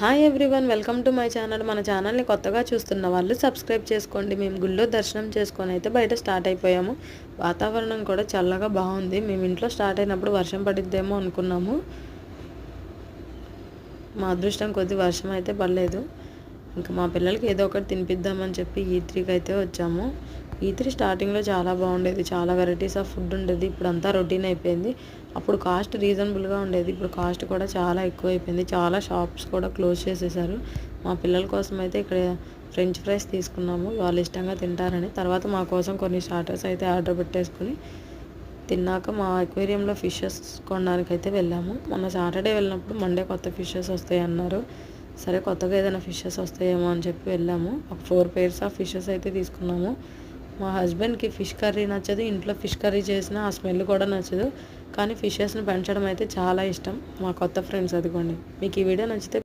Hi everyone, welcome to my channel. మన ఛానల్ని కొత్తగా చూస్తున్న వాళ్ళు సబ్స్క్రైబ్ చేసుకోండి. మేము గుళ్ళో దర్శనం చేసుకొని అయితే బయట స్టార్ట్ అయిపోయాము. వాతావరణం కూడా చల్లగా బాగుంది. మేము ఇంట్లో స్టార్ట్ అయినప్పుడు వర్షం పడిద్దేమో అనుకున్నాము. మా అదృష్టం కొద్ది వర్షం అయితే పడలేదు. ఇంకా మా పిల్లలకి ఏదో ఒకటి తినిపిద్దామని చెప్పి E3కి అయితే వచ్చాము. E3 స్టార్టింగ్లో చాలా బాగుండేది, చాలా వెరైటీస్ ఆఫ్ ఫుడ్ ఉండేది. ఇప్పుడు అంతా రొటీన్ అయిపోయింది. అప్పుడు కాస్ట్ రీజనబుల్గా ఉండేది, ఇప్పుడు కాస్ట్ కూడా చాలా ఎక్కువ అయిపోయింది. చాలా షాప్స్ కూడా క్లోజ్ చేసేసారు. మా పిల్లల కోసం అయితే ఇక్కడ ఫ్రెంచ్ ఫ్రైస్ తీసుకున్నాము, వాళ్ళు ఇష్టంగా తింటారని. తర్వాత మా కోసం కొన్ని స్టార్టర్స్ అయితే ఆర్డర్ పెట్టేసుకుని తిన్నాక మా అక్వేరియంలో ఫిషెస్ కొనడానికి అయితే వెళ్ళాము. మొన్న సాటర్డే వెళ్ళినప్పుడు మండే కొత్త ఫిషెస్ వస్తాయి అన్నారు. సరే కొత్తగా ఏదైనా ఫిషెస్ వస్తాయేమో అని చెప్పి వెళ్ళాము. ఒక 4 pairs ఆఫ్ ఫిషెస్ అయితే తీసుకున్నాము. మా హస్బెండ్కి ఫిష్ కర్రీ నచ్చదు, ఇంట్లో ఫిష్ కర్రీ చేసినా ఆ స్మెల్ కూడా నచ్చదు. కానీ ఫిషెస్ని పెంచడం అయితే చాలా ఇష్టం. మా కొత్త ఫ్రెండ్స్ అదిగోండి. మీకు ఈ వీడియో నచ్చితే